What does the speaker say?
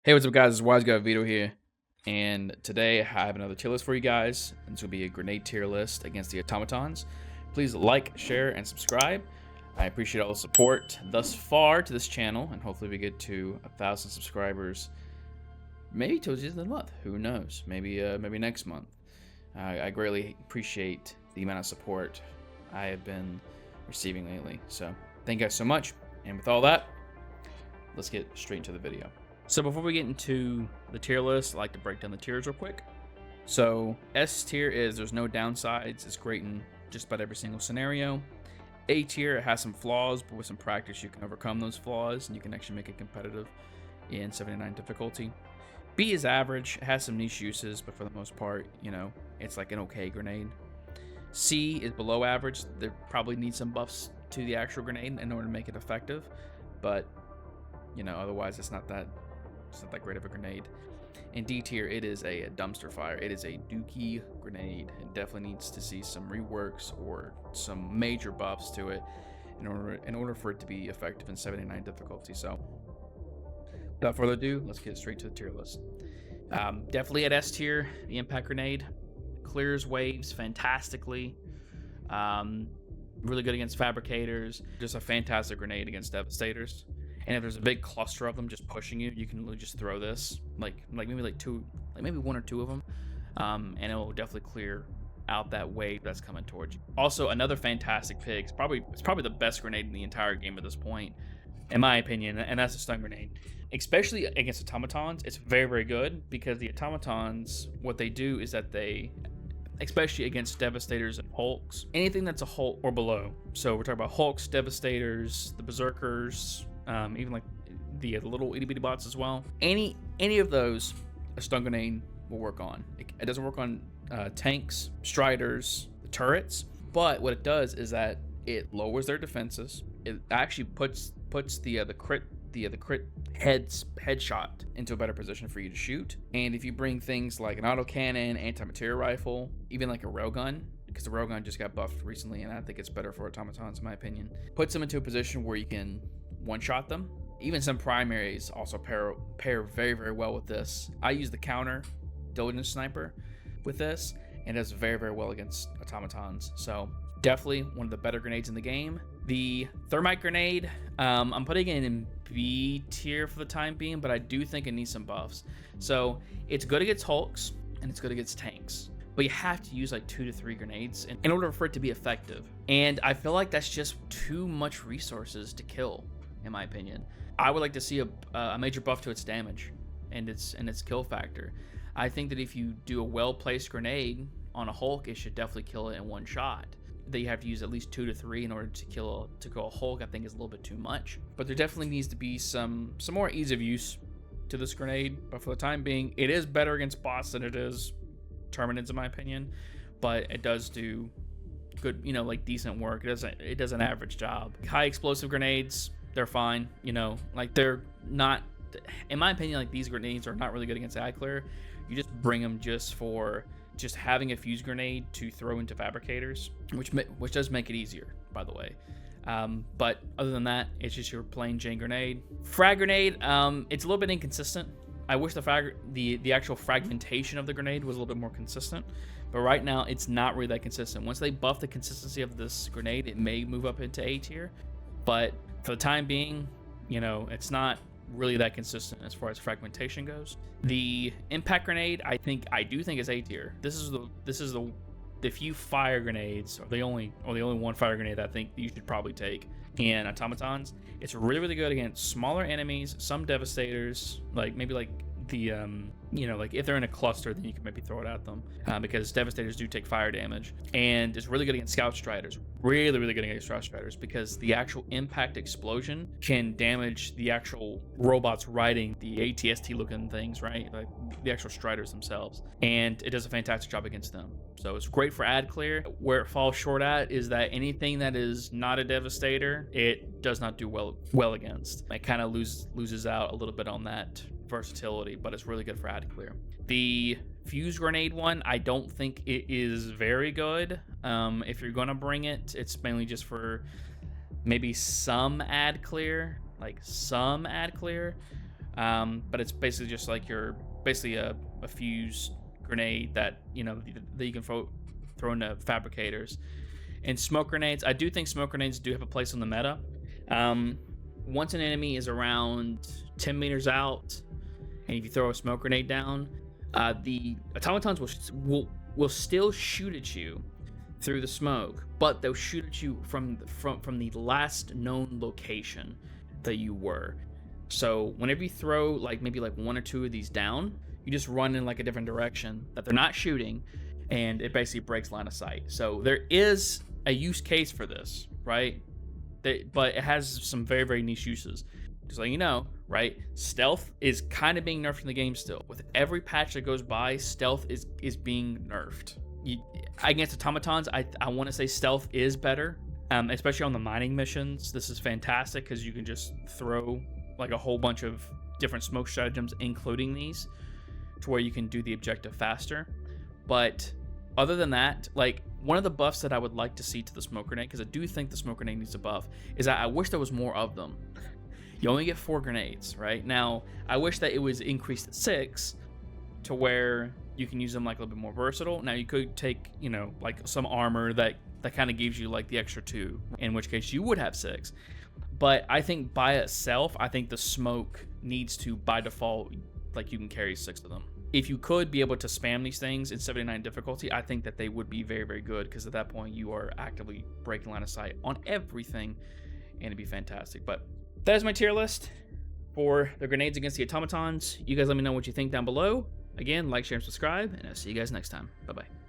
Hey, what's up, guys? It's WiseGuyVito here, and today I have another tier list for you guys. And this will be a grenade tier list against the Automatons. Please like, share, and subscribe. I appreciate all the support thus far to this channel, and hopefully we get to 1,000 subscribers, maybe towards the end of the month. Who knows? Maybe next month. I greatly appreciate the amount of support I have been receiving lately. So thank you guys so much. And with all that, let's get straight into the video. So before we get into the tier list, I'd like to break down the tiers real quick. So S tier is there's no downsides. It's great in just about every single scenario. A tier, it has some flaws, but with some practice you can overcome those flaws and you can actually make it competitive in 79 difficulty. B is average. It has some niche uses, but for the most part, you know, it's like an okay grenade. C is below average. There probably needs some buffs to the actual grenade in order to make it effective, but you know, otherwise it's not that great of a grenade. In D tier, it is a dumpster fire. It is a dookie grenade. It definitely needs to see some reworks or some major buffs to it in order for it to be effective in 79 difficulty. So without further ado, let's get straight to the tier list. Definitely at S tier, the Impact Grenade clears waves fantastically. Really good against fabricators. Just a fantastic grenade against devastators. And if there's a big cluster of them just pushing you, you can literally just throw this, maybe one or two of them, and it will definitely clear out that wave that's coming towards you. Also, another fantastic pick. It's probably the best grenade in the entire game at this point, in my opinion, and that's a stun grenade. Especially against automatons, it's very, very good because the automatons, what they do is that they, especially against devastators and hulks, anything that's a hulk or below. So we're talking about hulks, devastators, the berserkers. Even like the little itty bitty bots as well. Any of those, a stun grenade will work on. It doesn't work on tanks, striders, the turrets, but what it does is that it lowers their defenses. It actually puts the crit headshot into a better position for you to shoot. And if you bring things like an autocannon, anti-material rifle, even like a railgun, because the railgun just got buffed recently, and I think it's better for automatons in my opinion, puts them into a position where you can one-shot them. Even some primaries also pair very, very well with this. I use the counter diligence sniper with this, and it does very, very well against automatons. So definitely one of the better grenades in the game. The Thermite Grenade, I'm putting it in B tier for the time being, but I do think it needs some buffs. So it's good against hulks and it's good against tanks, but you have to use like 2 to 3 grenades in order for it to be effective. And I feel like that's just too much resources to kill, in my opinion. I would like to see a major buff to its damage and its kill factor. I think that if you do a well-placed grenade on a hulk, it should definitely kill it in one shot. That you have to use at least 2 to 3 in order to kill a hulk, I think is a little bit too much. But there definitely needs to be some more ease of use to this grenade. But for the time being, it is better against bots than it is Terminids, in my opinion. But it does do good, you know, like decent work. It does an average job. High explosive grenades, they're fine, you know, like they're not, in my opinion, like these grenades are not really good against ad clear. You just bring them just for having a fuse grenade to throw into fabricators, which does make it easier, by the way. But other than that, it's just your plain Jane grenade. Frag Grenade, it's a little bit inconsistent. I wish the actual fragmentation of the grenade was a little bit more consistent, but right now it's not really that consistent. Once they buff the consistency of this grenade, it may move up into A tier, but for the time being, you know, it's not really that consistent as far as fragmentation goes. The Impact Grenade, I do think is A tier. This is the few fire grenades, or the only one fire grenade that I think you should probably take in automatons. It's really, really good against smaller enemies, some devastators, like maybe like the you know, like if they're in a cluster, then you can maybe throw it at them, because devastators do take fire damage. And it's really good against scout striders, really, really good against scout striders, because the actual impact explosion can damage the actual robots riding the ATST looking things, right, like the actual striders themselves, and it does a fantastic job against them. So it's great for ad clear. Where it falls short at is that anything that is not a devastator, it does not do well against. It kind of loses out a little bit on that versatility, but it's really good for ad clear. The fuse grenade one, I don't think it is very good. If you're gonna bring it, it's mainly just for maybe some ad clear, But it's basically just like basically a fuse grenade that that you can throw into fabricators. And smoke grenades, I do think smoke grenades do have a place on the meta. Once an enemy is around 10 meters out, and if you throw a smoke grenade down, the automatons will still shoot at you through the smoke, but they'll shoot at you from the last known location that you were. So whenever you throw maybe one or two of these down, you just run in a different direction that they're not shooting, and it basically breaks line of sight. So there is a use case for this, right? But it has some very, very niche uses. Just letting you know, right? Stealth is kind of being nerfed in the game still. With every patch that goes by, stealth is being nerfed. Against automatons, I want to say stealth is better, especially on the mining missions. This is fantastic because you can just throw a whole bunch of different smoke stratagems, including these, to where you can do the objective faster. But other than that, one of the buffs that I would like to see to the smoke grenade, because I do think the smoke grenade needs a buff, is that I wish there was more of them. You only get 4 grenades, right? Now, I wish that it was increased to 6 to where you can use them a little bit more versatile. Now, you could take, some armor that kind of gives you the extra 2, in which case you would have 6. But I think by itself, I think the smoke needs to, by default, you can carry 6 of them. If you could be able to spam these things in 79 difficulty, I think that they would be very, very good, because at that point you are actively breaking line of sight on everything, and it'd be fantastic. But that is my tier list for the grenades against the automatons. You guys let me know what you think down below. Again, like, share, and subscribe, and I'll see you guys next time. Bye-bye.